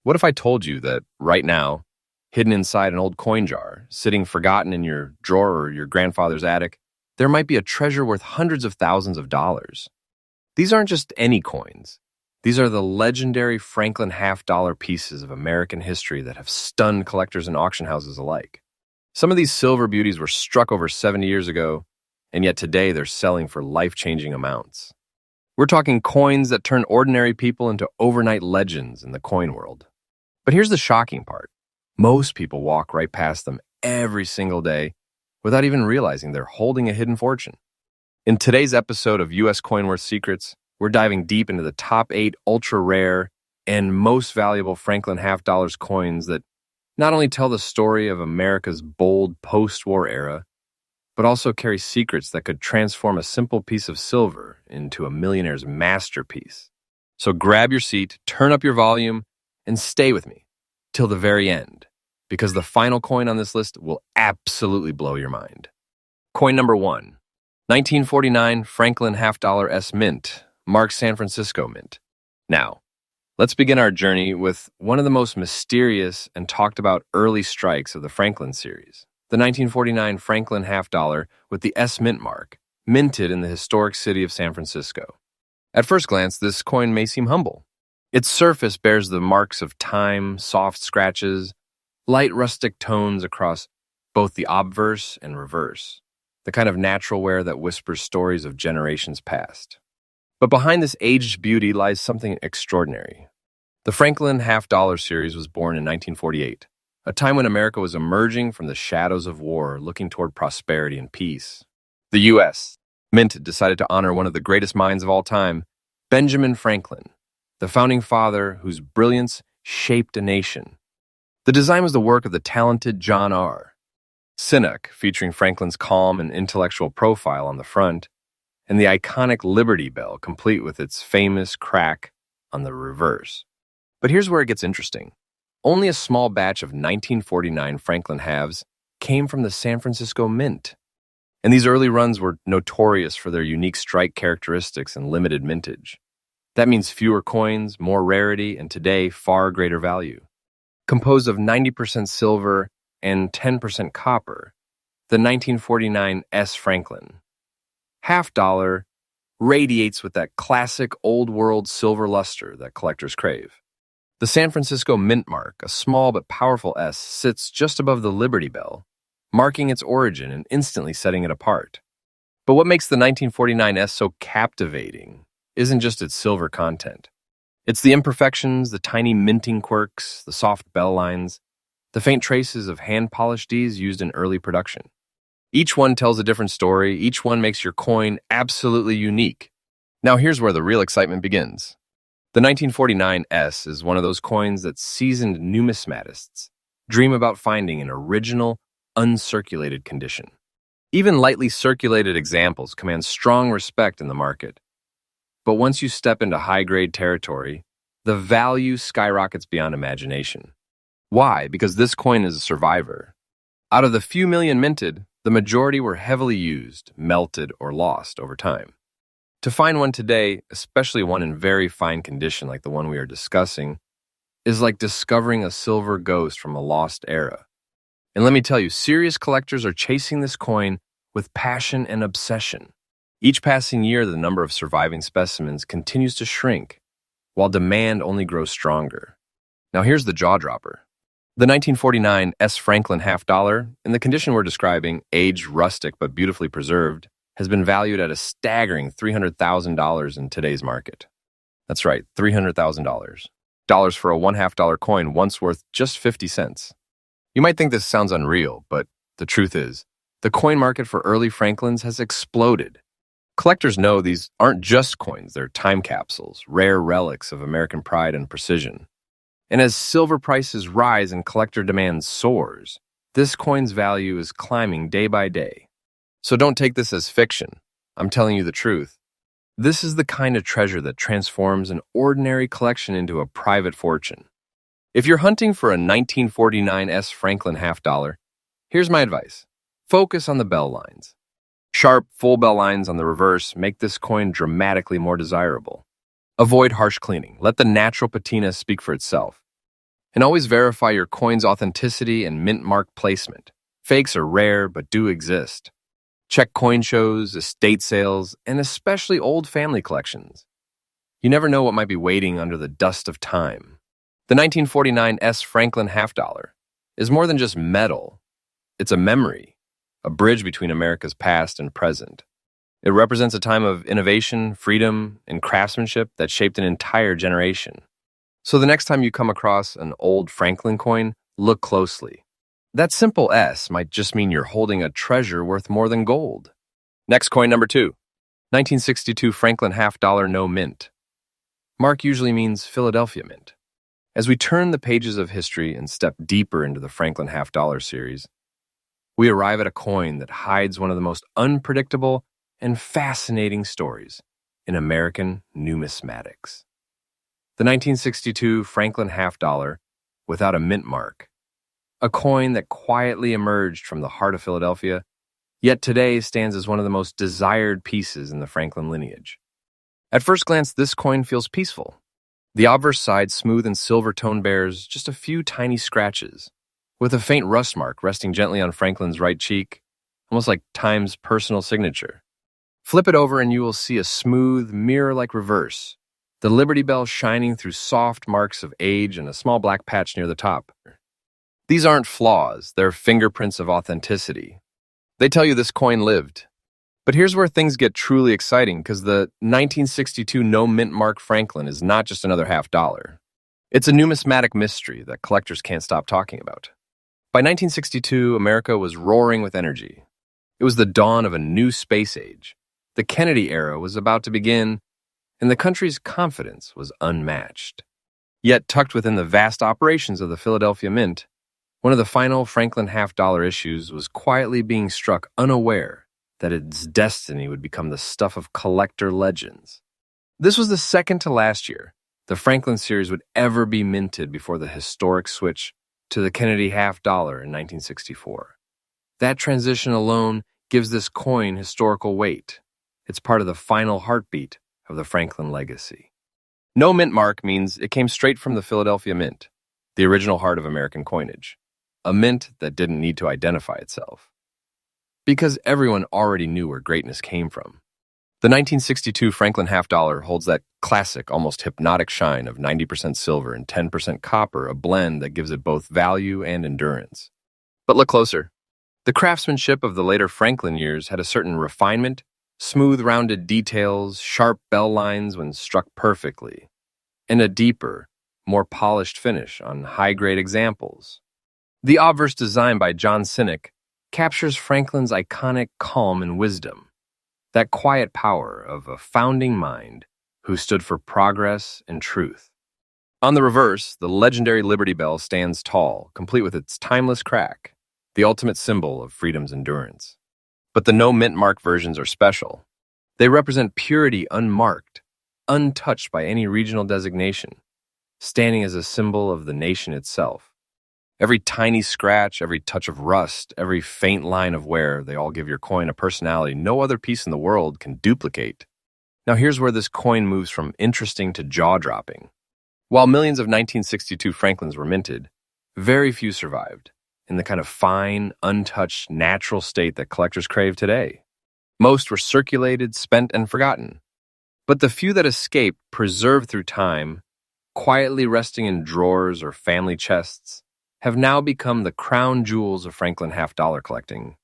What if I told you that right now, hidden inside an old coin jar, sitting forgotten in your drawer or your grandfather's attic, there might be a treasure worth hundreds of thousands of dollars? These aren't just any coins. These are the legendary Franklin half-dollar pieces of American history that have stunned collectors and auction houses alike. Some of these silver beauties were struck over 70 years ago, and yet today they're selling for life-changing amounts. We're talking coins that turn ordinary people into overnight legends in the coin world. But here's the shocking part. Most people walk right past them every single day without even realizing they're holding a hidden fortune. In today's episode of U.S. Coin Worth Secrets, we're diving deep into the top 8 ultra-rare and most valuable Franklin half-dollars coins that not only tell the story of America's bold post-war era, but also carry secrets that could transform a simple piece of silver into a millionaire's masterpiece. So grab your seat, turn up your volume, and stay with me till the very end, because the final coin on this list will absolutely blow your mind. Coin number 1, 1949 Franklin half-dollar S Mint, marked San Francisco Mint. Now, let's begin our journey with one of the most mysterious and talked about early strikes of the Franklin series, the 1949 Franklin half-dollar with the S Mint mark, minted in the historic city of San Francisco. At first glance, this coin may seem humble. Its surface bears the marks of time, soft scratches, light rustic tones across both the obverse and reverse, the kind of natural wear that whispers stories of generations past. But behind this aged beauty lies something extraordinary. The Franklin half-dollar series was born in 1948, a time when America was emerging from the shadows of war, looking toward prosperity and peace. The U.S. Mint decided to honor one of the greatest minds of all time, Benjamin Franklin, the founding father whose brilliance shaped a nation. The design was the work of the talented John R. Sinnock, featuring Franklin's calm and intellectual profile on the front, and the iconic Liberty Bell, complete with its famous crack on the reverse. But here's where it gets interesting. Only a small batch of 1949 Franklin halves came from the San Francisco Mint, and these early runs were notorious for their unique strike characteristics and limited mintage. That means fewer coins, more rarity, and today, far greater value. Composed of 90% silver and 10% copper, the 1949 S. Franklin half-dollar radiates with that classic old-world silver luster that collectors crave. The San Francisco Mint mark, a small but powerful S, sits just above the Liberty Bell, marking its origin and instantly setting it apart. But what makes the 1949 S so captivating isn't just its silver content. It's the imperfections, the tiny minting quirks, the soft bell lines, the faint traces of hand-polished Ds used in early production. Each one tells a different story, each one makes your coin absolutely unique. Now here's where the real excitement begins. The 1949 S is one of those coins that seasoned numismatists dream about finding in original, uncirculated condition. Even lightly circulated examples command strong respect in the market. But once you step into high-grade territory, the value skyrockets beyond imagination. Why? Because this coin is a survivor. Out of the few million minted, the majority were heavily used, melted, or lost over time. To find one today, especially one in very fine condition like the one we are discussing, is like discovering a silver ghost from a lost era. And let me tell you, serious collectors are chasing this coin with passion and obsession. Each passing year, the number of surviving specimens continues to shrink, while demand only grows stronger. Now here's the jaw-dropper. The 1949 S. Franklin half-dollar, in the condition we're describing, aged, rustic, but beautifully preserved, has been valued at a staggering $300,000 in today's market. That's right, $300,000. Dollars for a $1/2 coin once worth just 50 cents. You might think this sounds unreal, but the truth is, the coin market for early Franklins has exploded. Collectors know these aren't just coins, they're time capsules, rare relics of American pride and precision. And as silver prices rise and collector demand soars, this coin's value is climbing day by day. So don't take this as fiction. I'm telling you the truth. This is the kind of treasure that transforms an ordinary collection into a private fortune. If you're hunting for a 1949 S. Franklin half-dollar, here's my advice. Focus on the bell lines. Sharp, full bell lines on the reverse make this coin dramatically more desirable. Avoid harsh cleaning. Let the natural patina speak for itself. And always verify your coin's authenticity and mint mark placement. Fakes are rare but do exist. Check coin shows, estate sales, and especially old family collections. You never know what might be waiting under the dust of time. The 1949 S. Franklin half dollar is more than just metal. It's a memory, a bridge between America's past and present. It represents a time of innovation, freedom, and craftsmanship that shaped an entire generation. So the next time you come across an old Franklin coin, look closely. That simple S might just mean you're holding a treasure worth more than gold. Next coin number 2, 1962 Franklin half dollar no mint. Mark usually means Philadelphia Mint. As we turn the pages of history and step deeper into the Franklin half dollar series, we arrive at a coin that hides one of the most unpredictable and fascinating stories in American numismatics. The 1962 Franklin half dollar without a mint mark, a coin that quietly emerged from the heart of Philadelphia, yet today stands as one of the most desired pieces in the Franklin lineage. At first glance, this coin feels peaceful. The obverse side, smooth and silver tone, bears just a few tiny scratches, with a faint rust mark resting gently on Franklin's right cheek, almost like time's personal signature. Flip it over and you will see a smooth, mirror-like reverse, the Liberty Bell shining through soft marks of age and a small black patch near the top. These aren't flaws, they're fingerprints of authenticity. They tell you this coin lived. But here's where things get truly exciting, because the 1962 no mint mark Franklin is not just another half dollar. It's a numismatic mystery that collectors can't stop talking about. By 1962, America was roaring with energy. It was the dawn of a new space age. The Kennedy era was about to begin, and the country's confidence was unmatched. Yet, tucked within the vast operations of the Philadelphia Mint, one of the final Franklin half-dollar issues was quietly being struck, unaware that its destiny would become the stuff of collector legends. This was the second to last year the Franklin series would ever be minted before the historic switch to the Kennedy half-dollar in 1964. That transition alone gives this coin historical weight. It's part of the final heartbeat of the Franklin legacy. No mint mark means it came straight from the Philadelphia Mint, the original heart of American coinage, a mint that didn't need to identify itself, because everyone already knew where greatness came from. The 1962 Franklin half dollar holds that classic, almost hypnotic shine of 90% silver and 10% copper, a blend that gives it both value and endurance. But look closer. The craftsmanship of the later Franklin years had a certain refinement, smooth rounded details, sharp bell lines when struck perfectly, and a deeper, more polished finish on high-grade examples. The obverse design by John Sinek captures Franklin's iconic calm and wisdom, that quiet power of a founding mind who stood for progress and truth. On the reverse, the legendary Liberty Bell stands tall, complete with its timeless crack, the ultimate symbol of freedom's endurance. But the no mint mark versions are special. They represent purity unmarked, untouched by any regional designation, standing as a symbol of the nation itself. Every tiny scratch, every touch of rust, every faint line of wear, they all give your coin a personality no other piece in the world can duplicate. Now here's where this coin moves from interesting to jaw-dropping. While millions of 1962 Franklins were minted, very few survived in the kind of fine, untouched, natural state that collectors crave today. Most were circulated, spent, and forgotten. But the few that escaped, preserved through time, quietly resting in drawers or family chests, have now become the crown jewels of Franklin half-dollar collecting.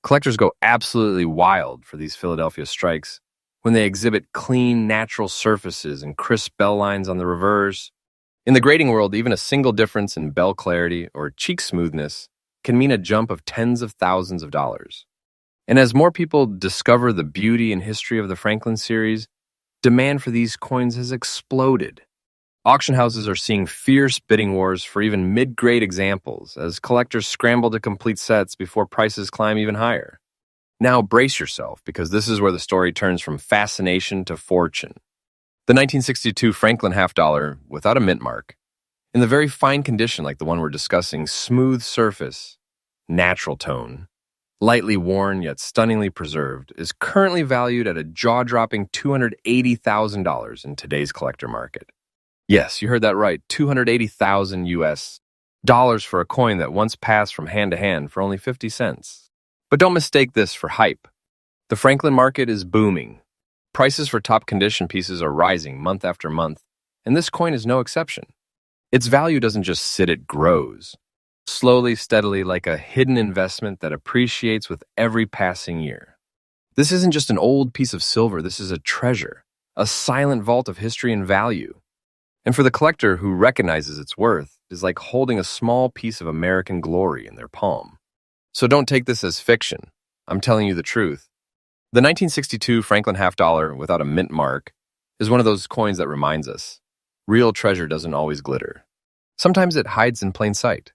Collectors go absolutely wild for these Philadelphia strikes when they exhibit clean, natural surfaces and crisp bell lines on the reverse. In the grading world, even a single difference in bell clarity or cheek smoothness can mean a jump of tens of thousands of dollars. And as more people discover the beauty and history of the Franklin series, demand for these coins has exploded. Auction houses are seeing fierce bidding wars for even mid-grade examples as collectors scramble to complete sets before prices climb even higher. Now brace yourself, because this is where the story turns from fascination to fortune. The 1962 Franklin half-dollar, without a mint mark, in the very fine condition like the one we're discussing, smooth surface, natural tone, lightly worn yet stunningly preserved, is currently valued at a jaw-dropping $280,000 in today's collector market. Yes, you heard that right. 280,000 US dollars for a coin that once passed from hand to hand for only 50 cents. But don't mistake this for hype. The Franklin market is booming. Prices for top condition pieces are rising month after month, and this coin is no exception. Its value doesn't just sit, it grows. Slowly, steadily, like a hidden investment that appreciates with every passing year. This isn't just an old piece of silver, this is a treasure, a silent vault of history and value. And for the collector who recognizes its worth, it is like holding a small piece of American glory in their palm. So don't take this as fiction. I'm telling you the truth. The 1962 Franklin half dollar without a mint mark is one of those coins that reminds us, real treasure doesn't always glitter. Sometimes it hides in plain sight.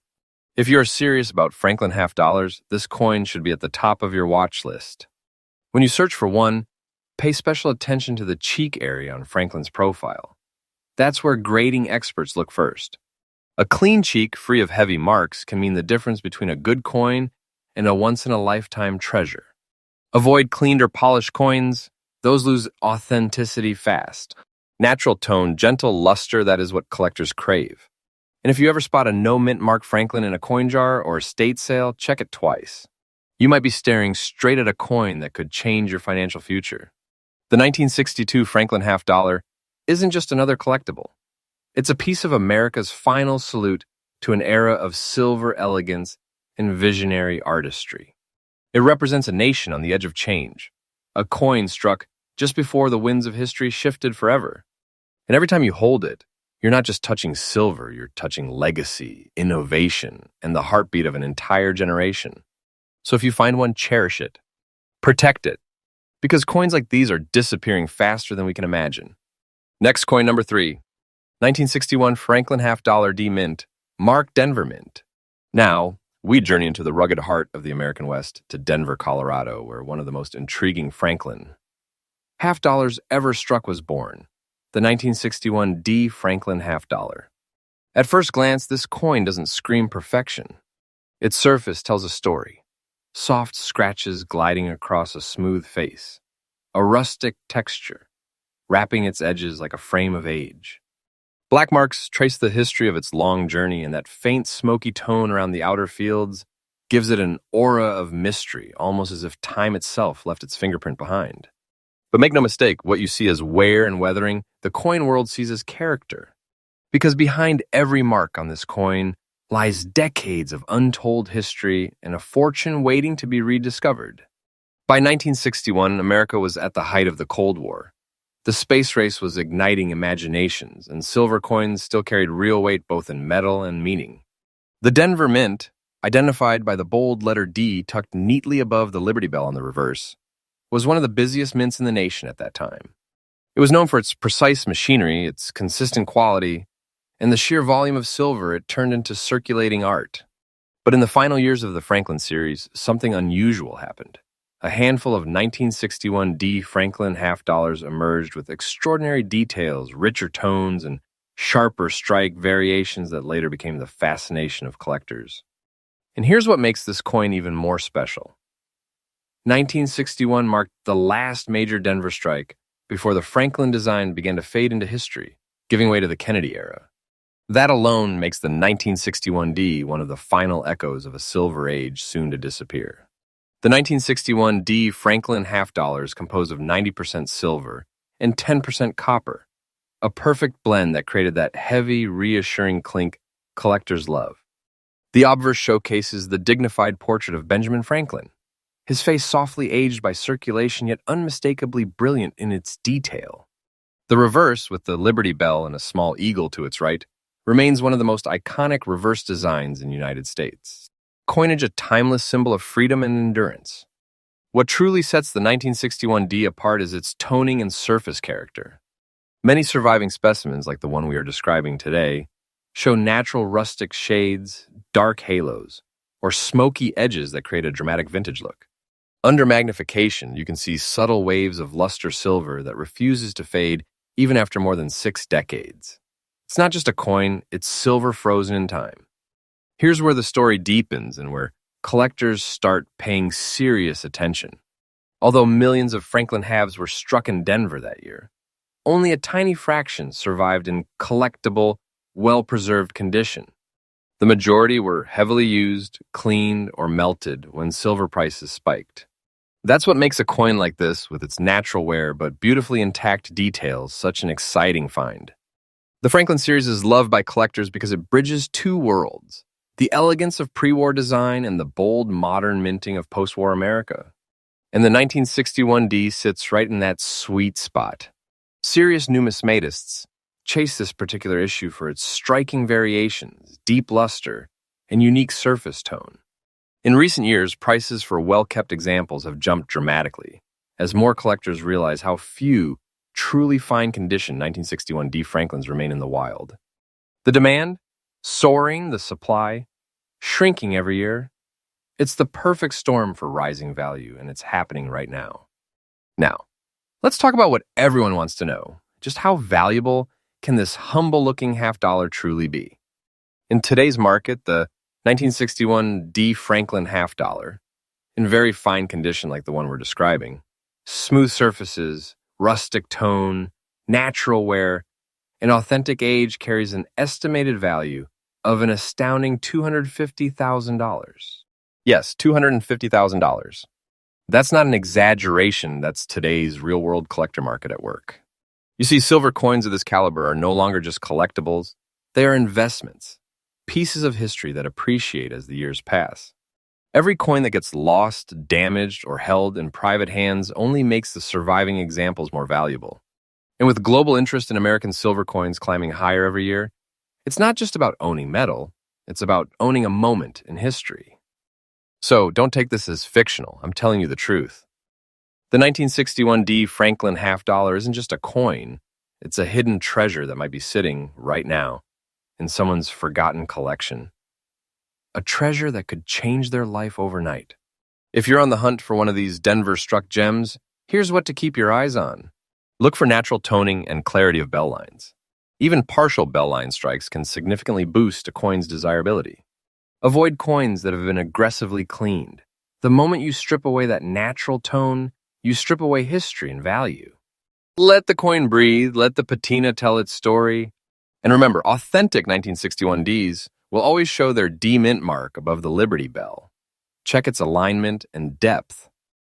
If you're serious about Franklin half dollars, this coin should be at the top of your watch list. When you search for one, pay special attention to the cheek area on Franklin's profile. That's where grading experts look first. A clean cheek, free of heavy marks, can mean the difference between a good coin and a once-in-a-lifetime treasure. Avoid cleaned or polished coins. Those lose authenticity fast. Natural tone, gentle luster, that is what collectors crave. And if you ever spot a no-mint mark Franklin in a coin jar or estate sale, check it twice. You might be staring straight at a coin that could change your financial future. The 1962 Franklin half dollar isn't just another collectible. It's a piece of America's final salute to an era of silver elegance and visionary artistry. It represents a nation on the edge of change, a coin struck just before the winds of history shifted forever. And every time you hold it, you're not just touching silver, you're touching legacy, innovation, and the heartbeat of an entire generation. So if you find one, cherish it. Protect it. Because coins like these are disappearing faster than we can imagine. Next coin number 3. 1961 Franklin half dollar D Mint, Mark Denver Mint. Now, we journey into the rugged heart of the American West to Denver, Colorado, where one of the most intriguing Franklin half dollars ever struck was born. The 1961 D Franklin half dollar. At first glance, this coin doesn't scream perfection. Its surface tells a story. Soft scratches gliding across a smooth face. A rustic texture, wrapping its edges like a frame of age. Black marks trace the history of its long journey, and that faint smoky tone around the outer fields gives it an aura of mystery, almost as if time itself left its fingerprint behind. But make no mistake, what you see as wear and weathering, the coin world sees as character. Because behind every mark on this coin lies decades of untold history and a fortune waiting to be rediscovered. By 1961, America was at the height of the Cold War. The space race was igniting imaginations, and silver coins still carried real weight both in metal and meaning. The Denver Mint, identified by the bold letter D tucked neatly above the Liberty Bell on the reverse, was one of the busiest mints in the nation at that time. It was known for its precise machinery, its consistent quality, and the sheer volume of silver it turned into circulating art. But in the final years of the Franklin series, something unusual happened. A handful of 1961 D Franklin half dollars emerged with extraordinary details, richer tones, and sharper strike variations that later became the fascination of collectors. And here's what makes this coin even more special. 1961 marked the last major Denver strike before the Franklin design began to fade into history, giving way to the Kennedy era. That alone makes the 1961 D one of the final echoes of a silver age soon to disappear. The 1961 D Franklin half dollar is composed of 90% silver and 10% copper, a perfect blend that created that heavy, reassuring clink collectors love. The obverse showcases the dignified portrait of Benjamin Franklin, his face softly aged by circulation yet unmistakably brilliant in its detail. The reverse, with the Liberty Bell and a small eagle to its right, remains one of the most iconic reverse designs in the United States. Coinage a timeless symbol of freedom and endurance. What truly sets the 1961 D apart is its toning and surface character. Many surviving specimens, like the one we are describing today, show natural rustic shades, dark halos, or smoky edges that create a dramatic vintage look. Under magnification, you can see subtle waves of luster silver that refuses to fade even after more than 6 decades. It's not just a coin, it's silver frozen in time. Here's where the story deepens and where collectors start paying serious attention. Although millions of Franklin halves were struck in Denver that year, only a tiny fraction survived in collectible, well-preserved condition. The majority were heavily used, cleaned, or melted when silver prices spiked. That's what makes a coin like this, with its natural wear but beautifully intact details, such an exciting find. The Franklin series is loved by collectors because it bridges two worlds: the elegance of pre-war design and the bold, modern minting of post-war America. And the 1961D sits right in that sweet spot. Serious numismatists chase this particular issue for its striking variations, deep luster, and unique surface tone. In recent years, prices for well-kept examples have jumped dramatically, as more collectors realize how few truly fine-condition 1961D Franklins remain in the wild. The demand? Soaring, the supply? Shrinking every year? It's the perfect storm for rising value, and it's happening right now. Now, let's talk about what everyone wants to know. Just how valuable can this humble-looking half-dollar truly be? In today's market, the 1961D Franklin half-dollar, in very fine condition like the one we're describing, smooth surfaces, rustic tone, natural wear, and authentic age, carries an estimated value of an astounding $250,000. Yes, $250,000. That's not an exaggeration, that's today's real-world collector market at work. You see, silver coins of this caliber are no longer just collectibles, they are investments, pieces of history that appreciate as the years pass. Every coin that gets lost, damaged, or held in private hands only makes the surviving examples more valuable. And with global interest in American silver coins climbing higher every year, it's not just about owning metal, it's about owning a moment in history. So don't take this as fictional, I'm telling you the truth. The 1961D Franklin half-dollar isn't just a coin, it's a hidden treasure that might be sitting right now in someone's forgotten collection. A treasure that could change their life overnight. If you're on the hunt for one of these Denver-struck gems, here's what to keep your eyes on. Look for natural toning and clarity of bell lines. Even partial bell line strikes can significantly boost a coin's desirability. Avoid coins that have been aggressively cleaned. The moment you strip away that natural tone, you strip away history and value. Let the coin breathe, let the patina tell its story. And remember, authentic 1961Ds will always show their D-mint mark above the Liberty Bell. Check its alignment and depth.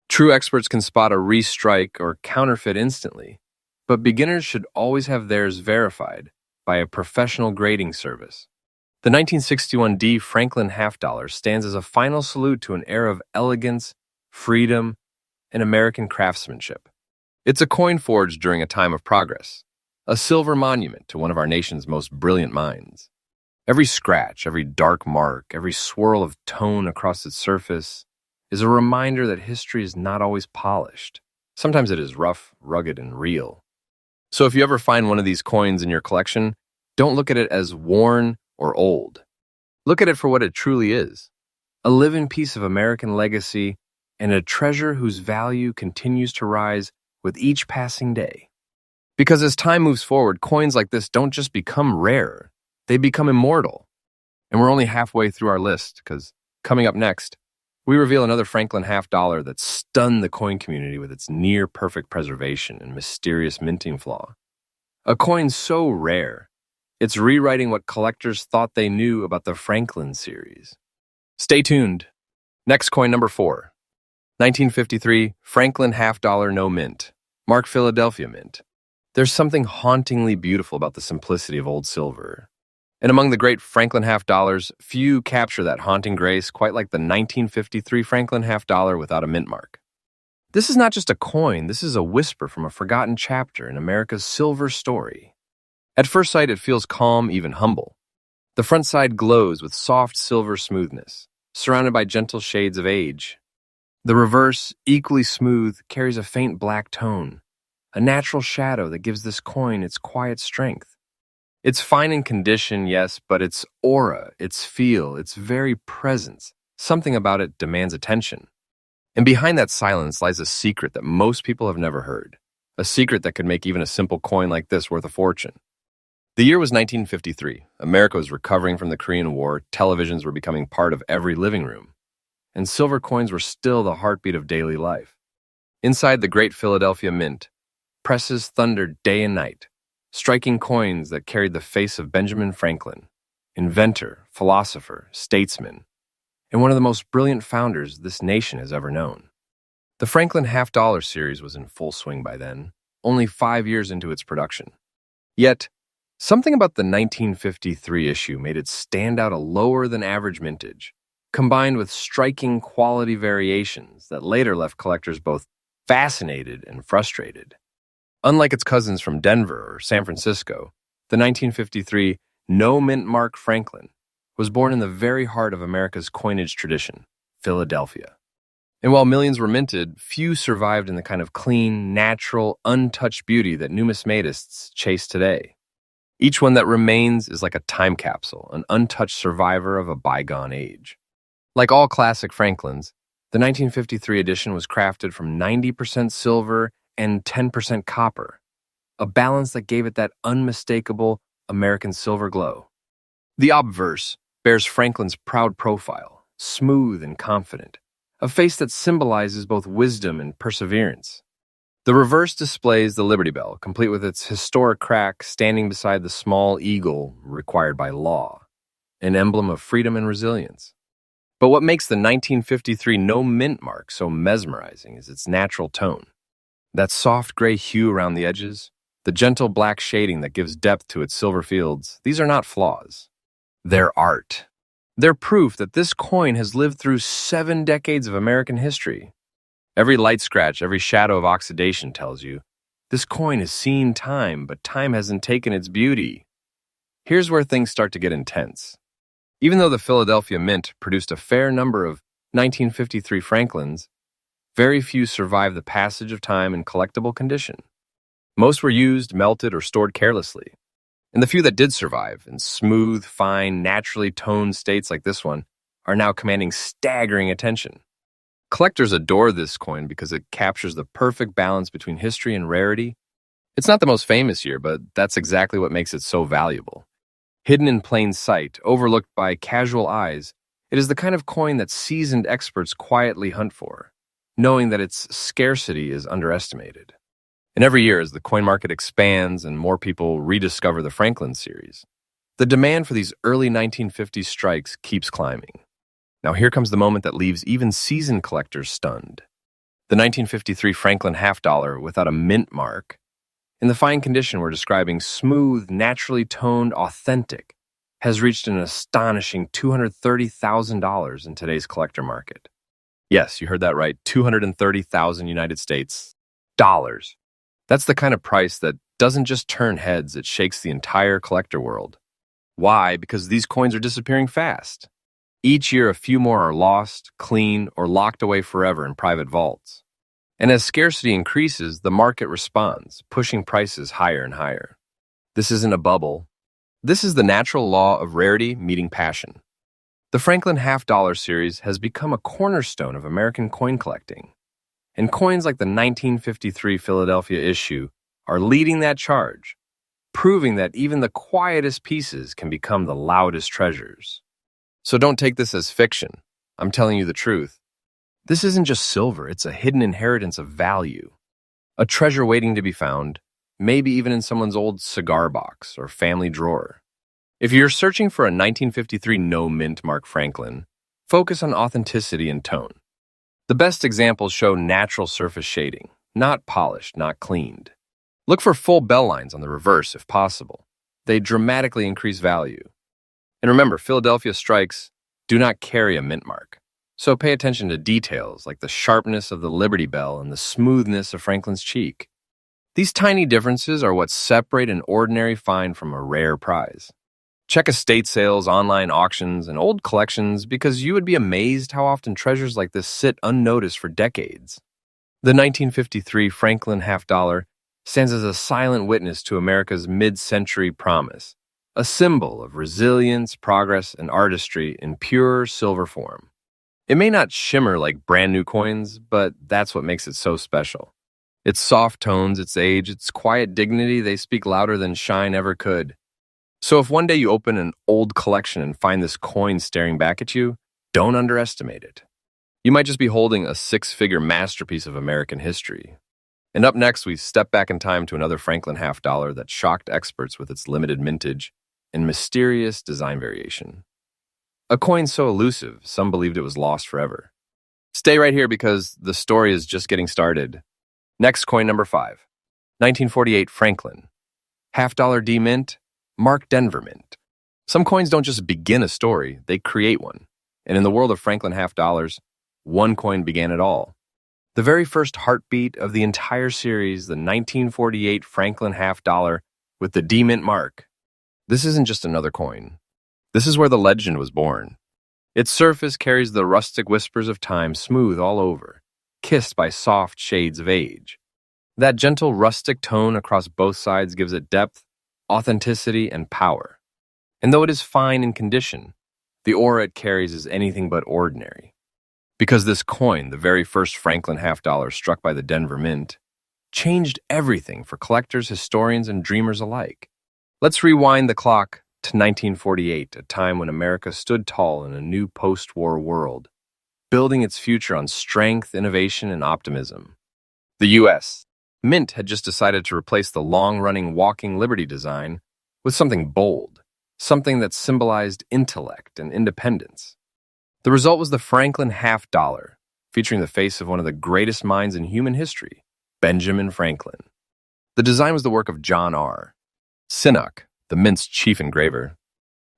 True experts can spot a restrike or counterfeit instantly, but beginners should always have theirs verified by a professional grading service. The 1961D Franklin half-dollar stands as a final salute to an era of elegance, freedom, and American craftsmanship. It's a coin forged during a time of progress, a silver monument to one of our nation's most brilliant minds. Every scratch, every dark mark, every swirl of tone across its surface is a reminder that history is not always polished. Sometimes it is rough, rugged, and real. So if you ever find one of these coins in your collection, don't look at it as worn or old. Look at it for what it truly is: a living piece of American legacy and a treasure whose value continues to rise with each passing day. Because as time moves forward, coins like this don't just become rare, they become immortal. And we're only halfway through our list, because coming up next, we reveal another Franklin half-dollar that stunned the coin community with its near-perfect preservation and mysterious minting flaw. A coin so rare, it's rewriting what collectors thought they knew about the Franklin series. Stay tuned. Next coin number 4. 1953 Franklin half-dollar no mint. Mark Philadelphia mint. There's something hauntingly beautiful about the simplicity of old silver. And among the great Franklin half-dollars, few capture that haunting grace quite like the 1953 Franklin half-dollar without a mint mark. This is not just a coin, this is a whisper from a forgotten chapter in America's silver story. At first sight, it feels calm, even humble. The front side glows with soft silver smoothness, surrounded by gentle shades of age. The reverse, equally smooth, carries a faint black tone, a natural shadow that gives this coin its quiet strength. It's fine in condition, yes, but its aura, its feel, its very presence, something about it demands attention. And behind that silence lies a secret that most people have never heard, a secret that could make even a simple coin like this worth a fortune. The year was 1953. America was recovering from the Korean War, televisions were becoming part of every living room, and silver coins were still the heartbeat of daily life. Inside the Great Philadelphia Mint, Presses thundered day and night, striking coins that carried the face of Benjamin Franklin, inventor, philosopher, statesman, and one of the most brilliant founders this nation has ever known. The Franklin half-dollar series was in full swing by then, only 5 years into its production. Yet, something about the 1953 issue made it stand out a lower-than-average mintage, combined with striking quality variations that later left collectors both fascinated and frustrated. Unlike its cousins from Denver or San Francisco, the 1953 no-mint mark Franklin was born in the very heart of America's coinage tradition, Philadelphia. And while millions were minted, few survived in the kind of clean, natural, untouched beauty that numismatists chase today. Each one that remains is like a time capsule, an untouched survivor of a bygone age. Like all classic Franklins, the 1953 edition was crafted from 90% silver and 10% copper, a balance that gave it that unmistakable American silver glow. The obverse bears Franklin's proud profile, smooth and confident, a face that symbolizes both wisdom and perseverance. The reverse displays the Liberty Bell, complete with its historic crack standing beside the small eagle required by law, an emblem of freedom and resilience. But what makes the 1953 no-mint mark so mesmerizing is its natural tone. That soft gray hue around the edges, the gentle black shading that gives depth to its silver fields, these are not flaws. They're art. They're proof that this coin has lived through 7 decades of American history. Every light scratch, every shadow of oxidation tells you, this coin has seen time, but time hasn't taken its beauty. Here's where things start to get intense. Even though the Philadelphia Mint produced a fair number of 1953 Franklins, very few survived the passage of time in collectible condition. Most were used, melted, or stored carelessly. And the few that did survive, in smooth, fine, naturally toned states like this one, are now commanding staggering attention. Collectors adore this coin because it captures the perfect balance between history and rarity. It's not the most famous year, but that's exactly what makes it so valuable. Hidden in plain sight, overlooked by casual eyes, it is the kind of coin that seasoned experts quietly hunt for, knowing that its scarcity is underestimated. And every year, as the coin market expands and more people rediscover the Franklin series, the demand for these early 1950s strikes keeps climbing. Now here comes the moment that leaves even seasoned collectors stunned. The 1953 Franklin half-dollar without a mint mark, in the fine condition we're describing smooth, naturally toned, authentic, has reached an astonishing $230,000 in today's collector market. Yes, you heard that right, 230,000 United States dollars. That's the kind of price that doesn't just turn heads, it shakes the entire collector world. Why? Because these coins are disappearing fast. Each year, a few more are lost, cleaned, or locked away forever in private vaults. And as scarcity increases, the market responds, pushing prices higher and higher. This isn't a bubble. This is the natural law of rarity meeting passion. The Franklin half-dollar series has become a cornerstone of American coin collecting. And coins like the 1953 Philadelphia issue are leading that charge, proving that even the quietest pieces can become the loudest treasures. So don't take this as fiction. I'm telling you the truth. This isn't just silver, it's a hidden inheritance of value. A treasure waiting to be found, maybe even in someone's old cigar box or family drawer. If you're searching for a 1953 no-mint mark Franklin, focus on authenticity and tone. The best examples show natural surface shading, not polished, not cleaned. Look for full bell lines on the reverse if possible. They dramatically increase value. And remember, Philadelphia strikes do not carry a mint mark. So pay attention to details like the sharpness of the Liberty Bell and the smoothness of Franklin's cheek. These tiny differences are what separate an ordinary find from a rare prize. Check estate sales, online auctions, and old collections because you would be amazed how often treasures like this sit unnoticed for decades. The 1953 Franklin half-dollar stands as a silent witness to America's mid-century promise, a symbol of resilience, progress, and artistry in pure silver form. It may not shimmer like brand new coins, but that's what makes it so special. Its soft tones, its age, its quiet dignity, they speak louder than shine ever could. So if one day you open an old collection and find this coin staring back at you, don't underestimate it. You might just be holding a 6-figure masterpiece of American history. And up next, we step back in time to another Franklin half dollar that shocked experts with its limited mintage and mysterious design variation. A coin so elusive, some believed it was lost forever. Stay right here because the story is just getting started. Next coin number 5, 1948 Franklin. Half dollar D mint, Mark Denver mint. Some coins don't just begin a story, they create one. And in the world of Franklin half dollars, one coin began it all. The very first heartbeat of the entire series, the 1948 Franklin half dollar with the D mint mark. This isn't just another coin. This is where the legend was born. Its surface carries the rustic whispers of time smooth all over, kissed by soft shades of age. That gentle rustic tone across both sides gives it depth, authenticity, and power. And though it is fine in condition, the aura it carries is anything but ordinary. Because this coin, the very first Franklin half dollar struck by the Denver Mint, changed everything for collectors, historians, and dreamers alike. Let's rewind the clock to 1948, a time when America stood tall in a new post-war world, building its future on strength, innovation, and optimism. The U.S. Mint had just decided to replace the long-running Walking Liberty design with something bold, something that symbolized intellect and independence. The result was the Franklin half dollar, featuring the face of one of the greatest minds in human history, Benjamin Franklin. The design was the work of John R. Sinnock, the Mint's chief engraver.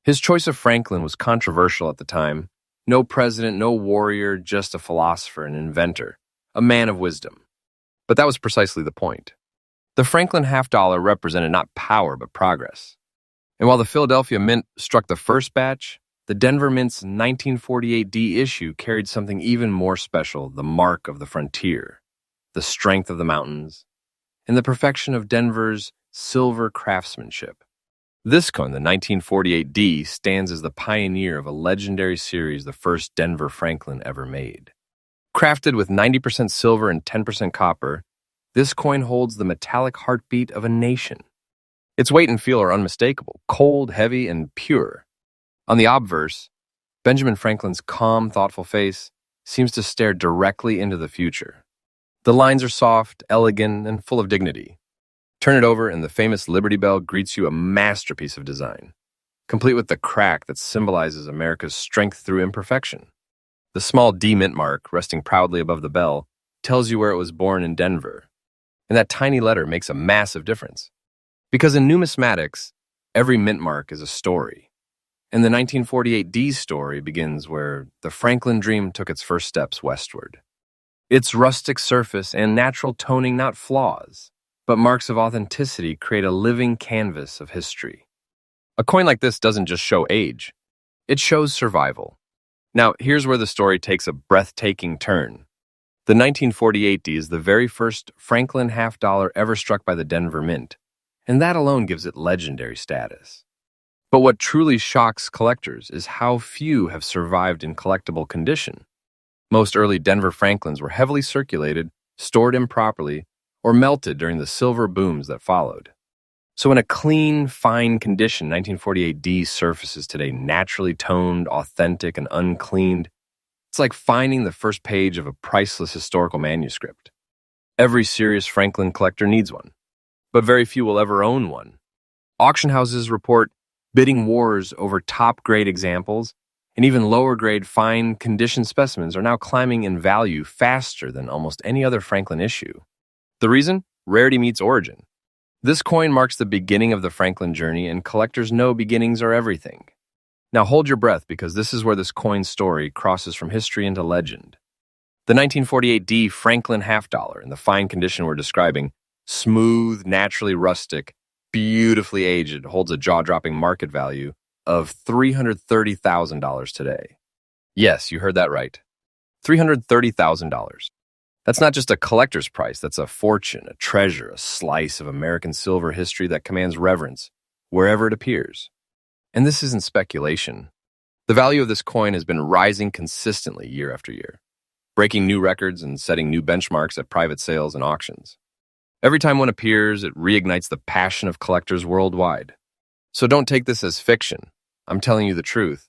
His choice of Franklin was controversial at the time. No president, no warrior, just a philosopher, an inventor, a man of wisdom. But that was precisely the point. The Franklin half dollar represented not power, but progress. And while the Philadelphia Mint struck the first batch, the Denver Mint's 1948 D issue carried something even more special, the mark of the frontier, the strength of the mountains, and the perfection of Denver's silver craftsmanship. This coin, the 1948 D, stands as the pioneer of a legendary series the first Denver Franklin ever made. Crafted with 90% silver and 10% copper, this coin holds the metallic heartbeat of a nation. Its weight and feel are unmistakable, cold, heavy, and pure. On the obverse, Benjamin Franklin's calm, thoughtful face seems to stare directly into the future. The lines are soft, elegant, and full of dignity. Turn it over and the famous Liberty Bell greets you, a masterpiece of design, complete with the crack that symbolizes America's strength through imperfection. The small D mint mark, resting proudly above the bell, tells you where it was born in Denver. And that tiny letter makes a massive difference. Because in numismatics, every mint mark is a story. And the 1948 D story begins where the Franklin dream took its first steps westward. Its rustic surface and natural toning, not flaws, but marks of authenticity, create a living canvas of history. A coin like this doesn't just show age, it shows survival. Now, here's where the story takes a breathtaking turn. The 1948 D is the very first Franklin half dollar ever struck by the Denver Mint, and that alone gives it legendary status. But what truly shocks collectors is how few have survived in collectible condition. Most early Denver Franklins were heavily circulated, stored improperly, or melted during the silver booms that followed. So in a clean, fine condition, 1948 D surfaces today naturally toned, authentic, and uncleaned. It's like finding the first page of a priceless historical manuscript. Every serious Franklin collector needs one, but very few will ever own one. Auction houses report bidding wars over top-grade examples, and even lower-grade, fine-condition specimens are now climbing in value faster than almost any other Franklin issue. The reason? Rarity meets origin. This coin marks the beginning of the Franklin journey, and collectors know beginnings are everything. Now hold your breath, because this is where this coin story crosses from history into legend. The 1948 D Franklin half dollar, in the fine condition we're describing, smooth, naturally rustic, beautifully aged, holds a jaw-dropping market value of $330,000 today. Yes, you heard that right. $330,000. That's not just a collector's price, that's a fortune, a treasure, a slice of American silver history that commands reverence wherever it appears. And this isn't speculation. The value of this coin has been rising consistently year after year, breaking new records and setting new benchmarks at private sales and auctions. Every time one appears, it reignites the passion of collectors worldwide. So don't take this as fiction. I'm telling you the truth.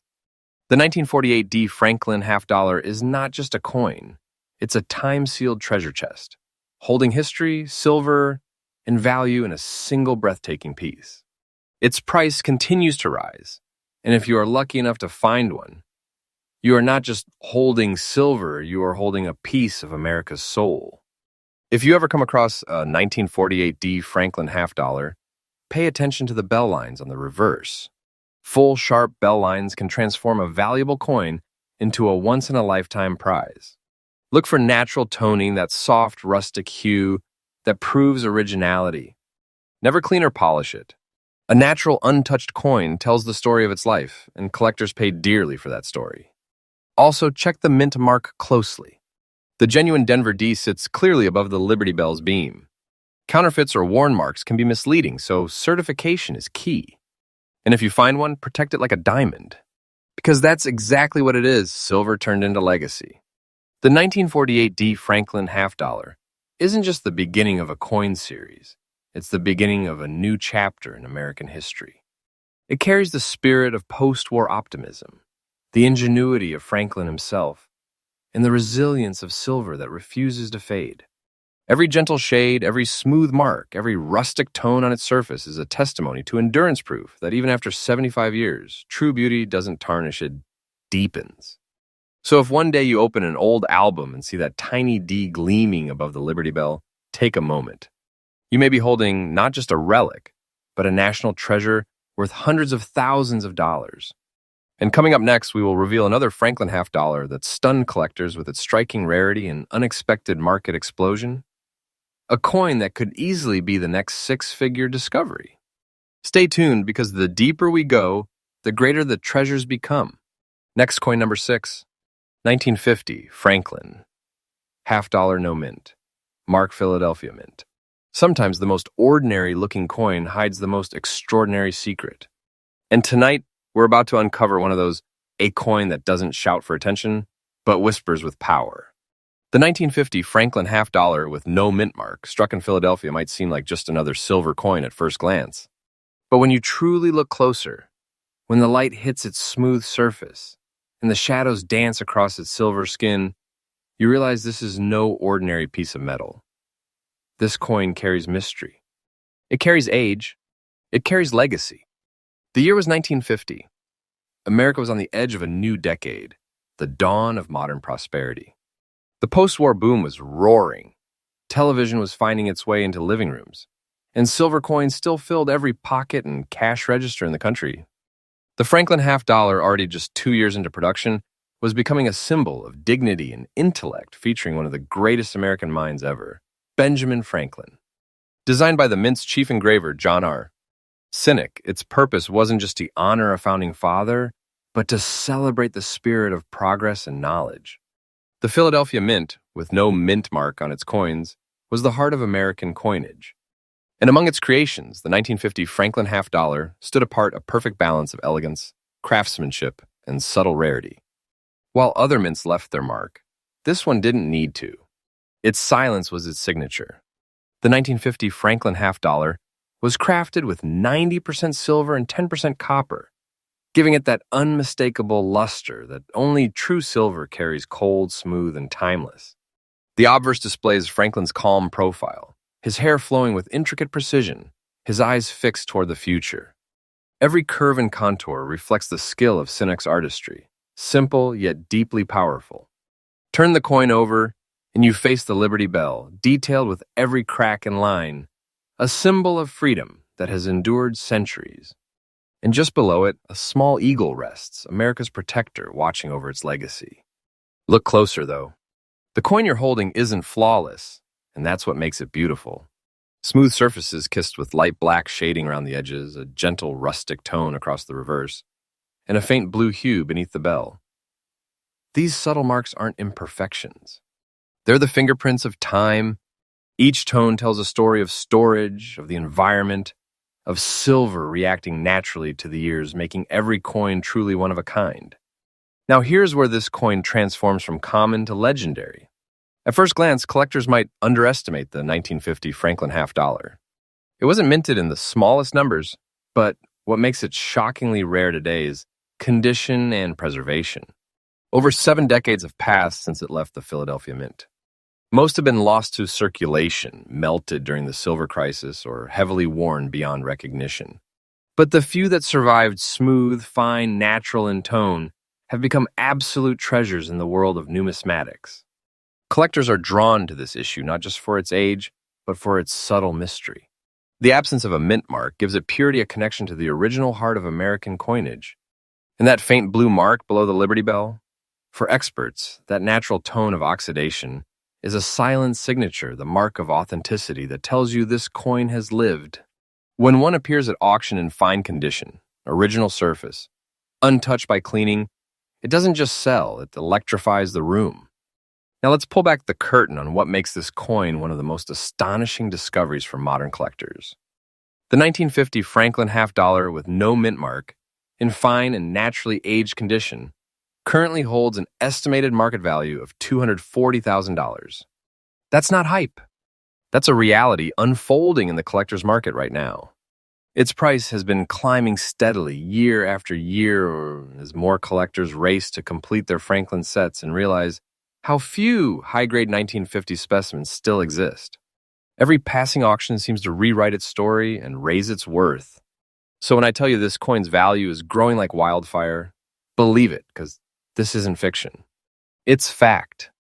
The 1948 D Franklin half dollar is not just a coin. It's a time-sealed treasure chest, holding history, silver, and value in a single breathtaking piece. Its price continues to rise, and if you are lucky enough to find one, you are not just holding silver, you are holding a piece of America's soul. If you ever come across a 1948 D Franklin half dollar, pay attention to the bell lines on the reverse. Full, sharp bell lines can transform a valuable coin into a once-in-a-lifetime prize. Look for natural toning, that soft, rustic hue that proves originality. Never clean or polish it. A natural, untouched coin tells the story of its life, and collectors pay dearly for that story. Also, check the mint mark closely. The genuine Denver D sits clearly above the Liberty Bell's beam. Counterfeits or worn marks can be misleading, so certification is key. And if you find one, protect it like a diamond. Because that's exactly what it is, silver turned into legacy. The 1948 D Franklin half dollar isn't just the beginning of a coin series. It's the beginning of a new chapter in American history. It carries the spirit of post-war optimism, the ingenuity of Franklin himself, and the resilience of silver that refuses to fade. Every gentle shade, every smooth mark, every rustic tone on its surface is a testimony to endurance proof that even after 75 years, true beauty doesn't tarnish, it deepens. So if one day you open an old album and see that tiny D gleaming above the Liberty Bell, take a moment. You may be holding not just a relic, but a national treasure worth hundreds of thousands of dollars. And coming up next, we will reveal another Franklin half dollar that stunned collectors with its striking rarity and unexpected market explosion. A coin that could easily be the next six-figure discovery. Stay tuned, because the deeper we go, the greater the treasures become. Next, coin number 6, 1950, Franklin. Half dollar, no mint. Mark Philadelphia Mint. Sometimes the most ordinary-looking coin hides the most extraordinary secret. And tonight, we're about to uncover one of those, a coin that doesn't shout for attention, but whispers with power. The 1950 Franklin half dollar with no mint mark struck in Philadelphia might seem like just another silver coin at first glance. But when you truly look closer, when the light hits its smooth surface and the shadows dance across its silver skin, you realize this is no ordinary piece of metal. This coin carries mystery. It carries age. It carries legacy. The year was 1950. America was on the edge of a new decade, the dawn of modern prosperity. The post-war boom was roaring. Television was finding its way into living rooms, and silver coins still filled every pocket and cash register in the country. The Franklin half dollar, already just 2 years into production, was becoming a symbol of dignity and intellect, featuring one of the greatest American minds ever, Benjamin Franklin. Designed by the Mint's chief engraver, John R. Cynic, its purpose wasn't just to honor a founding father, but to celebrate the spirit of progress and knowledge. The Philadelphia Mint, with no mint mark on its coins, was the heart of American coinage. And among its creations, the 1950 Franklin half dollar stood apart, a perfect balance of elegance, craftsmanship, and subtle rarity. While other mints left their mark, this one didn't need to. Its silence was its signature. The 1950 Franklin half dollar was crafted with 90% silver and 10% copper, giving it that unmistakable luster that only true silver carries, cold, smooth, and timeless. The obverse displays Franklin's calm profile, his hair flowing with intricate precision, his eyes fixed toward the future. Every curve and contour reflects the skill of Cynic's artistry, simple yet deeply powerful. Turn the coin over, and you face the Liberty Bell, detailed with every crack and line, a symbol of freedom that has endured centuries. And just below it, a small eagle rests, America's protector, watching over its legacy. Look closer, though. The coin you're holding isn't flawless, and that's what makes it beautiful. Smooth surfaces kissed with light black shading around the edges, a gentle rustic tone across the reverse, and a faint blue hue beneath the bell. These subtle marks aren't imperfections. They're the fingerprints of time. Each tone tells a story of storage, of the environment, of silver reacting naturally to the years, making every coin truly one of a kind. Now here's where this coin transforms from common to legendary. At first glance, collectors might underestimate the 1950 Franklin half dollar. It wasn't minted in the smallest numbers, but what makes it shockingly rare today is condition and preservation. Over 7 decades have passed since it left the Philadelphia Mint. Most have been lost to circulation, melted during the silver crisis, or heavily worn beyond recognition. But the few that survived smooth, fine, natural in tone have become absolute treasures in the world of numismatics. Collectors are drawn to this issue not just for its age, but for its subtle mystery. The absence of a mint mark gives it purity a connection to the original heart of American coinage. And that faint blue mark below the Liberty Bell? For experts, that natural tone of oxidation is a silent signature, the mark of authenticity that tells you this coin has lived. When one appears at auction in fine condition, original surface, untouched by cleaning, it doesn't just sell, it electrifies the room. Now let's pull back the curtain on what makes this coin one of the most astonishing discoveries for modern collectors. The 1950 Franklin half dollar with no mint mark, in fine and naturally aged condition, currently holds an estimated market value of $240,000. That's not hype. That's a reality unfolding in the collector's market right now. Its price has been climbing steadily year after year as more collectors race to complete their Franklin sets and realize how few high-grade 1950 specimens still exist. Every passing auction seems to rewrite its story and raise its worth. So when I tell you this coin's value is growing like wildfire, believe it, because this isn't fiction. It's fact.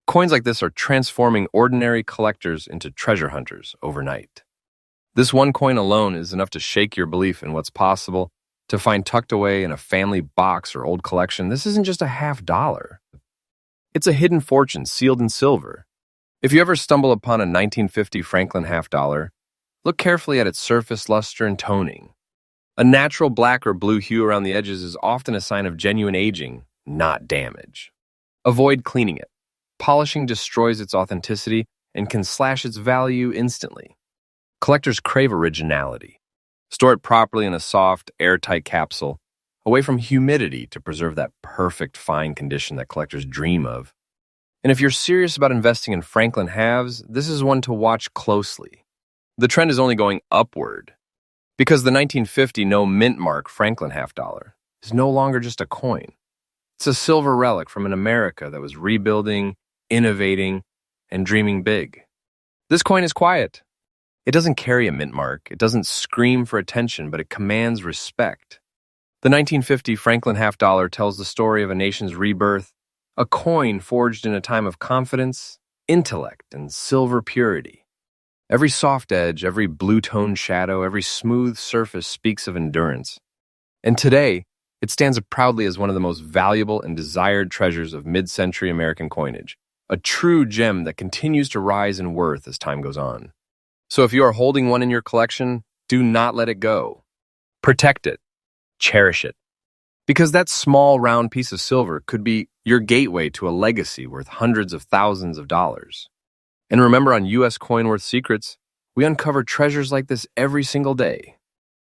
Coins like this are transforming ordinary collectors into treasure hunters overnight. This one coin alone is enough to shake your belief in what's possible to find tucked away in a family box or old collection. This isn't just a half dollar. It's a hidden fortune sealed in silver. If you ever stumble upon a 1950 Franklin half dollar, look carefully at its surface, luster, and toning. A natural black or blue hue around the edges is often a sign of genuine aging, not damage. Avoid cleaning it. Polishing destroys its authenticity and can slash its value instantly. Collectors crave originality. Store it properly in a soft, airtight capsule, away from humidity to preserve that perfect fine condition that collectors dream of. And if you're serious about investing in Franklin halves, this is one to watch closely. The trend is only going upward, because the 1950 no mint mark Franklin half dollar is no longer just a coin. It's a silver relic from an America that was rebuilding, innovating, and dreaming big. This coin is quiet. It doesn't carry a mint mark. It doesn't scream for attention, but it commands respect. The 1950 Franklin half dollar tells the story of a nation's rebirth, a coin forged in a time of confidence, intellect, and silver purity. Every soft edge, every blue-toned shadow, every smooth surface speaks of endurance. And today, it stands proudly as one of the most valuable and desired treasures of mid-century American coinage, a true gem that continues to rise in worth as time goes on. So if you are holding one in your collection, do not let it go. Protect it. Cherish it. Because that small, round piece of silver could be your gateway to a legacy worth hundreds of thousands of dollars. And remember, on U.S. Coin Worth Secrets, we uncover treasures like this every single day.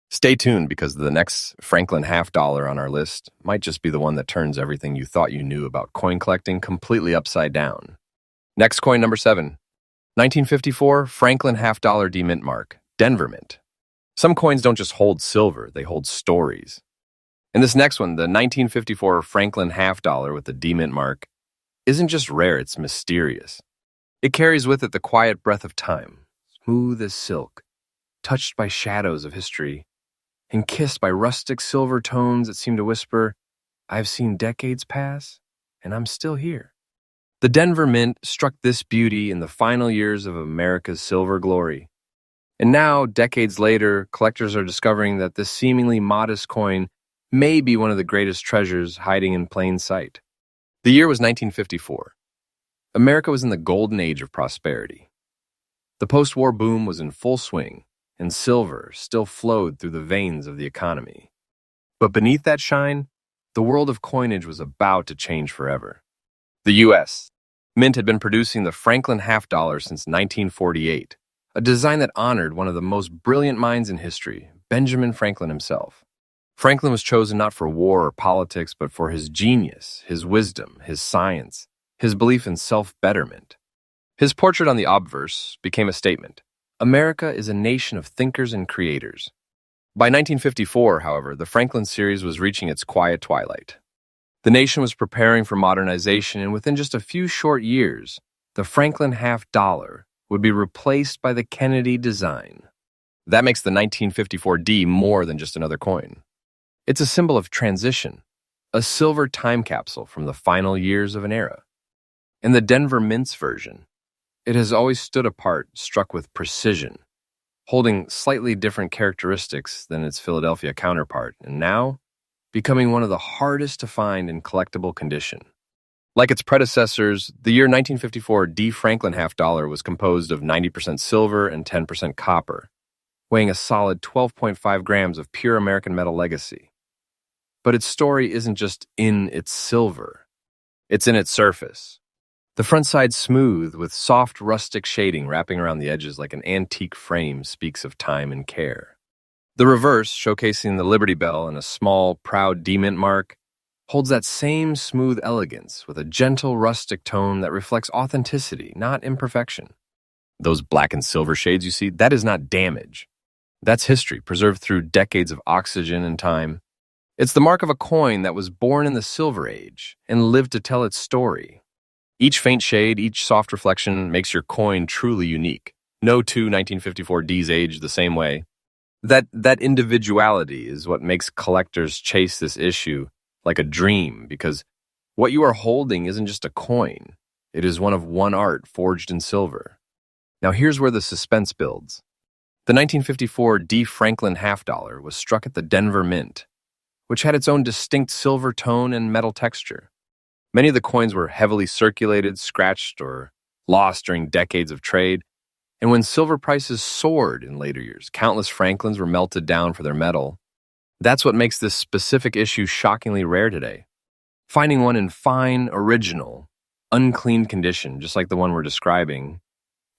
Stay tuned, because the next Franklin half dollar on our list might just be the one that turns everything you thought you knew about coin collecting completely upside down. Next coin, number 7. 1954 Franklin half dollar D-Mint mark, Denver Mint. Some coins don't just hold silver, they hold stories. And this next one, the 1954 Franklin half dollar with the D-Mint mark, isn't just rare, it's mysterious. It carries with it the quiet breath of time, smooth as silk, touched by shadows of history, and kissed by rustic silver tones that seem to whisper, "I've seen decades pass, and I'm still here." The Denver Mint struck this beauty in the final years of America's silver glory. And now, decades later, collectors are discovering that this seemingly modest coin may be one of the greatest treasures hiding in plain sight. The year was 1954. America was in the golden age of prosperity. The post-war boom was in full swing, and silver still flowed through the veins of the economy. But beneath that shine, the world of coinage was about to change forever. The U.S. Mint had been producing the Franklin half dollar since 1948, a design that honored one of the most brilliant minds in history, Benjamin Franklin himself. Franklin was chosen not for war or politics, but for his genius, his wisdom, his science, his belief in self-betterment. His portrait on the obverse became a statement. America is a nation of thinkers and creators. By 1954, however, the Franklin series was reaching its quiet twilight. The nation was preparing for modernization, and within just a few short years, the Franklin half dollar would be replaced by the Kennedy design. That makes the 1954 D more than just another coin. It's a symbol of transition, a silver time capsule from the final years of an era. In the Denver Mint's version, it has always stood apart, struck with precision, holding slightly different characteristics than its Philadelphia counterpart, and now becoming one of the hardest to find in collectible condition. Like its predecessors, the year 1954 D. Franklin half dollar was composed of 90% silver and 10% copper, weighing a solid 12.5 grams of pure American metal legacy. But its story isn't just in its silver, it's in its surface. The front side smooth with soft rustic shading wrapping around the edges like an antique frame speaks of time and care. The reverse, showcasing the Liberty Bell and a small, proud D-mint mark, holds that same smooth elegance with a gentle rustic tone that reflects authenticity, not imperfection. Those black and silver shades you see, that is not damage. That's history, preserved through decades of oxygen and time. It's the mark of a coin that was born in the Silver Age and lived to tell its story. Each faint shade, each soft reflection makes your coin truly unique. No two 1954 Ds age the same way. That individuality is what makes collectors chase this issue like a dream, because what you are holding isn't just a coin. It is one art forged in silver. Now here's where the suspense builds. The 1954 D. Franklin half dollar was struck at the Denver Mint, which had its own distinct silver tone and metal texture. Many of the coins were heavily circulated, scratched, or lost during decades of trade, and when silver prices soared in later years, countless Franklins were melted down for their metal. That's what makes this specific issue shockingly rare today. Finding one in fine, original, uncleaned condition, just like the one we're describing,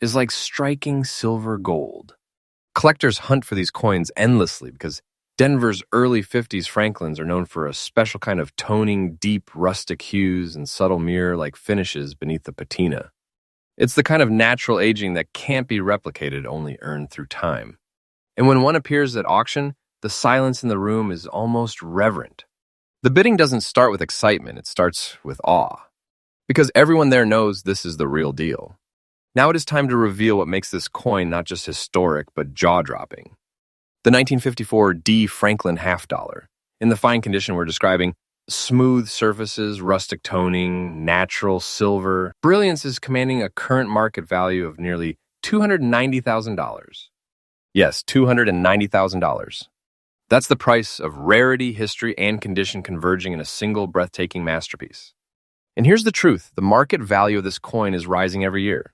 is like striking silver gold. Collectors hunt for these coins endlessly because Denver's early 50s Franklins are known for a special kind of toning, deep, rustic hues and subtle mirror-like finishes beneath the patina. It's the kind of natural aging that can't be replicated, only earned through time. And when one appears at auction, the silence in the room is almost reverent. The bidding doesn't start with excitement, it starts with awe. Because everyone there knows this is the real deal. Now it is time to reveal what makes this coin not just historic, but jaw-dropping. The 1954 D. Franklin half dollar. In the fine condition we're describing, smooth surfaces, rustic toning, natural silver. Brilliance is commanding a current market value of nearly $290,000. Yes, $290,000. That's the price of rarity, history, and condition converging in a single breathtaking masterpiece. And here's the truth, the market value of this coin is rising every year.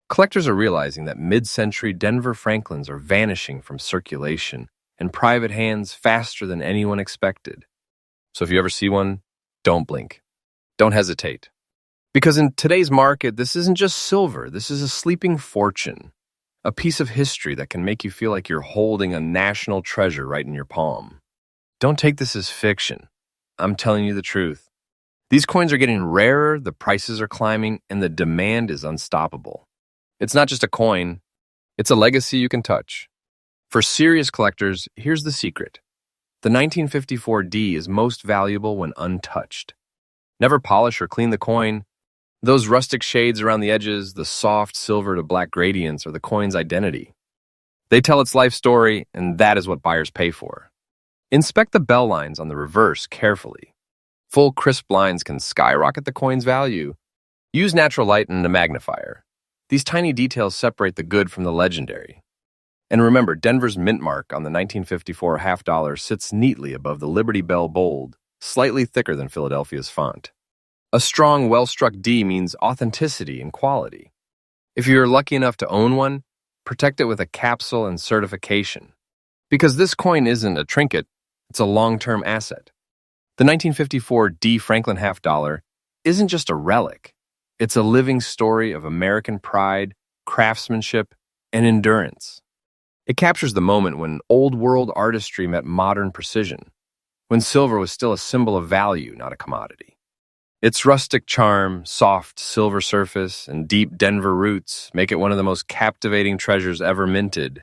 Collectors are realizing that mid-century Denver Franklins are vanishing from circulation and private hands faster than anyone expected. So if you ever see one, don't blink. Don't hesitate. Because in today's market, this isn't just silver, this is a sleeping fortune, a piece of history that can make you feel like you're holding a national treasure right in your palm. Don't take this as fiction. I'm telling you the truth. These coins are getting rarer, the prices are climbing, and the demand is unstoppable. It's not just a coin, it's a legacy you can touch. For serious collectors, here's the secret. The 1954 D is most valuable when untouched. Never polish or clean the coin. Those rustic shades around the edges, the soft silver to black gradients are the coin's identity. They tell its life story, and that is what buyers pay for. Inspect the bell lines on the reverse carefully. Full crisp lines can skyrocket the coin's value. Use natural light and a magnifier. These tiny details separate the good from the legendary. And remember, Denver's mint mark on the 1954 half dollar sits neatly above the Liberty Bell bold, slightly thicker than Philadelphia's font. A strong, well-struck D means authenticity and quality. If you're lucky enough to own one, protect it with a capsule and certification. Because this coin isn't a trinket, it's a long-term asset. The 1954 D Franklin half dollar isn't just a relic. It's a living story of American pride, craftsmanship, and endurance. It captures the moment when old-world artistry met modern precision, when silver was still a symbol of value, not a commodity. Its rustic charm, soft silver surface, and deep Denver roots make it one of the most captivating treasures ever minted.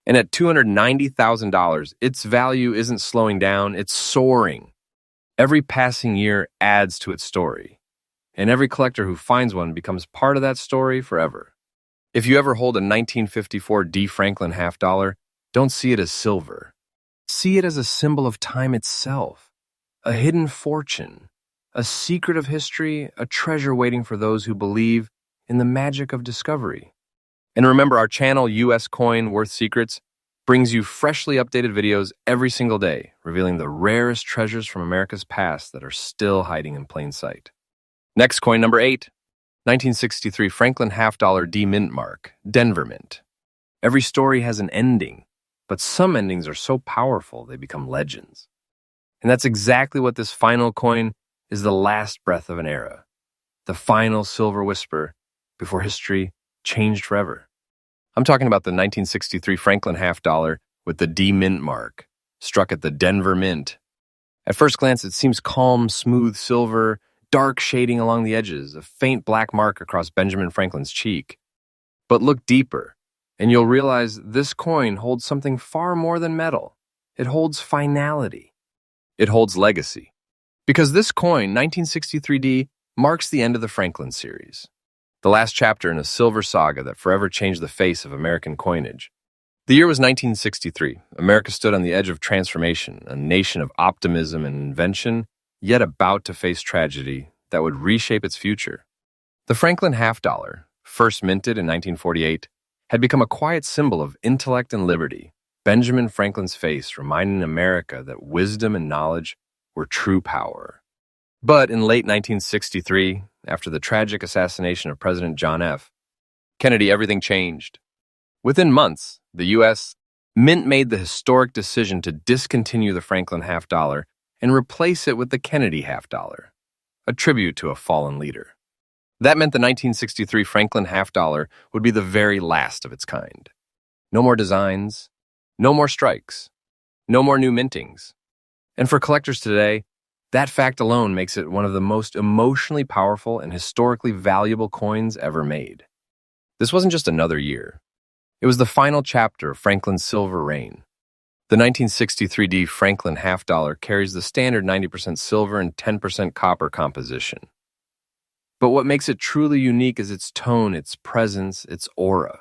And at $290,000, its value isn't slowing down, it's soaring. Every passing year adds to its story. and every collector who finds one becomes part of that story forever. If you ever hold a 1954 D. Franklin half dollar, don't see it as silver. See it as a symbol of time itself, a hidden fortune, a secret of history, a treasure waiting for those who believe in the magic of discovery. And remember, our channel, US Coin Worth Secrets, brings you freshly updated videos every single day, revealing the rarest treasures from America's past that are still hiding in plain sight. Next coin, number 8, 1963 Franklin half dollar D mint mark, Denver Mint. Every story has an ending, but some endings are so powerful they become legends. And that's exactly what this final coin is, the last breath of an era, the final silver whisper before history changed forever. I'm talking about the 1963 Franklin half dollar with the D mint mark, struck at the Denver Mint. At first glance, it seems calm, smooth silver, dark shading along the edges, a faint black mark across Benjamin Franklin's cheek. But look deeper, and you'll realize this coin holds something far more than metal. It holds finality. It holds legacy. Because this coin, 1963D, marks the end of the Franklin series, the last chapter in a silver saga that forever changed the face of American coinage. The year was 1963. America stood on the edge of transformation, a nation of optimism and invention, yet about to face tragedy that would reshape its future. The Franklin half dollar, first minted in 1948, had become a quiet symbol of intellect and liberty, Benjamin Franklin's face reminding America that wisdom and knowledge were true power. But in late 1963, after the tragic assassination of President John F. Kennedy, everything changed. Within months, the U.S. Mint made the historic decision to discontinue the Franklin half dollar and replace it with the Kennedy half dollar, a tribute to a fallen leader. That meant the 1963 Franklin half dollar would be the very last of its kind. No more designs, no more strikes, no more new mintings. And for collectors today, that fact alone makes it one of the most emotionally powerful and historically valuable coins ever made. This wasn't just another year. It was the final chapter of Franklin's silver reign. The 1963D Franklin half dollar carries the standard 90% silver and 10% copper composition. But what makes it truly unique is its tone, its presence, its aura.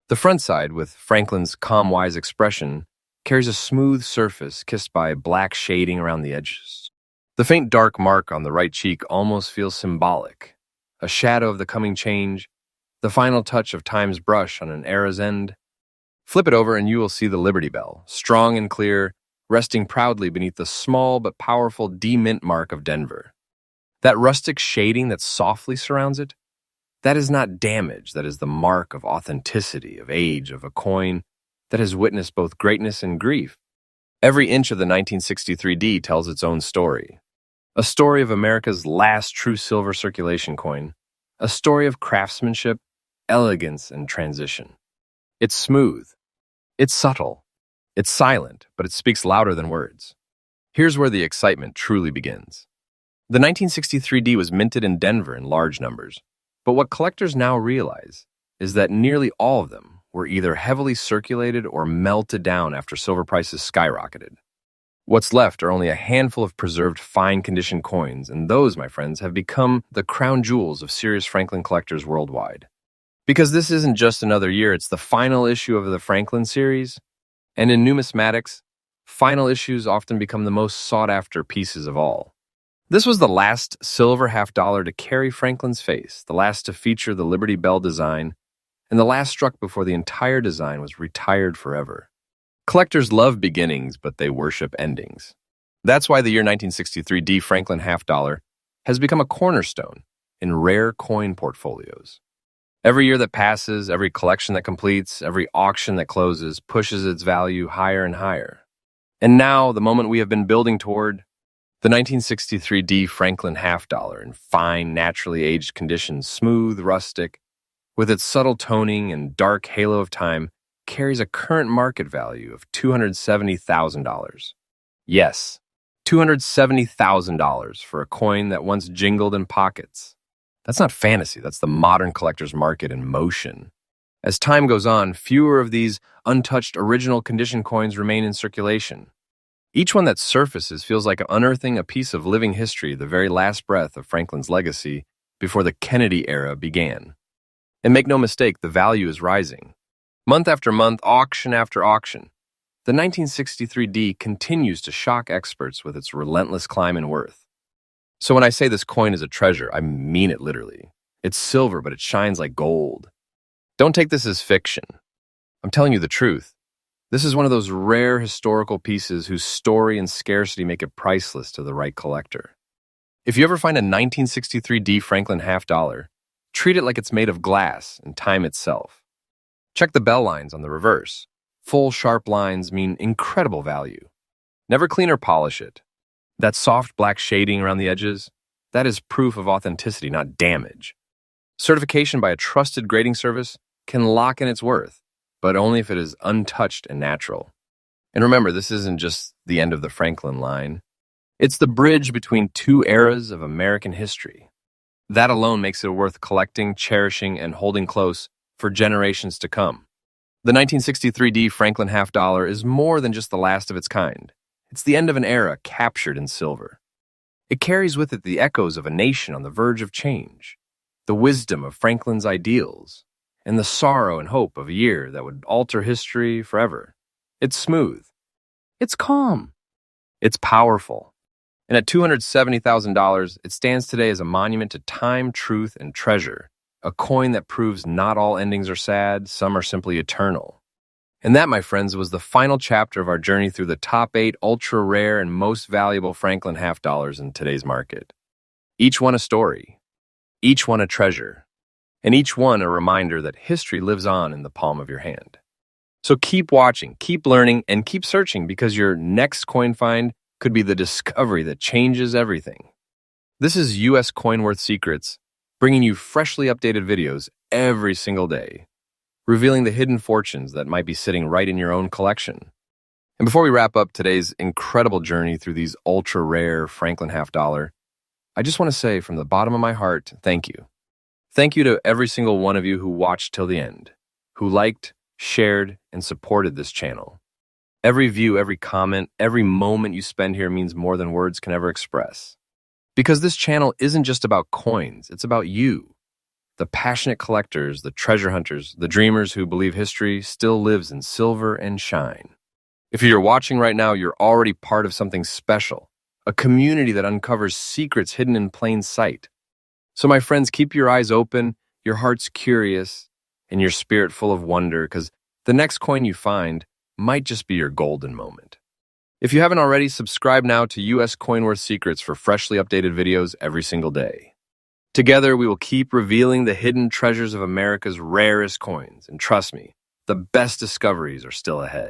The front side, with Franklin's calm, wise expression, carries a smooth surface kissed by black shading around the edges. The faint dark mark on the right cheek almost feels symbolic, a shadow of the coming change, the final touch of time's brush on an era's end. Flip it over and you will see the Liberty Bell, strong and clear, resting proudly beneath the small but powerful D mint mark of Denver. That rustic shading that softly surrounds it, that is not damage, that is the mark of authenticity, of age, of a coin that has witnessed both greatness and grief. Every inch of the 1963D tells its own story. A story of America's last true silver circulation coin, a story of craftsmanship, elegance, and transition. It's smooth. It's subtle. It's silent, but it speaks louder than words. Here's where the excitement truly begins. The 1963D was minted in Denver in large numbers, but what collectors now realize is that nearly all of them were either heavily circulated or melted down after silver prices skyrocketed. What's left are only a handful of preserved fine-condition coins, and those, my friends, have become the crown jewels of serious Franklin collectors worldwide. Because this isn't just another year, it's the final issue of the Franklin series, and in numismatics, final issues often become the most sought-after pieces of all. This was the last silver half dollar to carry Franklin's face, the last to feature the Liberty Bell design, and the last struck before the entire design was retired forever. Collectors love beginnings, but they worship endings. That's why the year 1963 D Franklin half dollar has become a cornerstone in rare coin portfolios. Every year that passes, every collection that completes, every auction that closes pushes its value higher and higher. And now, the moment we have been building toward, the 1963 D Franklin half dollar in fine, naturally aged condition, smooth, rustic, with its subtle toning and dark halo of time, carries a current market value of $270,000. Yes, $270,000 for a coin that once jingled in pockets. That's not fantasy, that's the modern collector's market in motion. As time goes on, fewer of these untouched original condition coins remain in circulation. Each one that surfaces feels like unearthing a piece of living history, the very last breath of Franklin's legacy, before the Kennedy era began. And make no mistake, the value is rising. Month after month, auction after auction, the 1963D continues to shock experts with its relentless climb in worth. So when I say this coin is a treasure, I mean it literally. It's silver, but it shines like gold. Don't take this as fiction. I'm telling you the truth. This is one of those rare historical pieces whose story and scarcity make it priceless to the right collector. If you ever find a 1963D Franklin half dollar, treat it like it's made of glass and time itself. Check the bell lines on the reverse. Full, sharp lines mean incredible value. Never clean or polish it. That soft black shading around the edges, that is proof of authenticity, not damage. Certification by a trusted grading service can lock in its worth, but only if it is untouched and natural. And remember, this isn't just the end of the Franklin line. It's the bridge between two eras of American history. That alone makes it worth collecting, cherishing, and holding close for generations to come. The 1963D Franklin half dollar is more than just the last of its kind. It's the end of an era captured in silver. It carries with it the echoes of a nation on the verge of change, the wisdom of Franklin's ideals, and the sorrow and hope of a year that would alter history forever. It's smooth. It's calm. It's powerful. And at $270,000, it stands today as a monument to time, truth, and treasure, a coin that proves not all endings are sad, some are simply eternal. And that, my friends, was the final chapter of our journey through the top 8 ultra-rare and most valuable Franklin half dollars in today's market. Each one a story, each one a treasure, and each one a reminder that history lives on in the palm of your hand. So keep watching, keep learning, and keep searching because your next coin find could be the discovery that changes everything. This is U.S. Coin Worth Secrets, bringing you freshly updated videos every single day, revealing the hidden fortunes that might be sitting right in your own collection. And before we wrap up today's incredible journey through these ultra-rare Franklin half dollar, I just want to say from the bottom of my heart, thank you. Thank you to every single one of you who watched till the end, who liked, shared, and supported this channel. Every view, every comment, every moment you spend here means more than words can ever express. Because this channel isn't just about coins, it's about you. The passionate collectors, the treasure hunters, the dreamers who believe history still lives in silver and shine. If you're watching right now, you're already part of something special, a community that uncovers secrets hidden in plain sight. So my friends, keep your eyes open, your hearts curious, and your spirit full of wonder, because the next coin you find might just be your golden moment. If you haven't already, subscribe now to U.S. Coin Worth Secrets for freshly updated videos every single day. Together, we will keep revealing the hidden treasures of America's rarest coins, and trust me, the best discoveries are still ahead.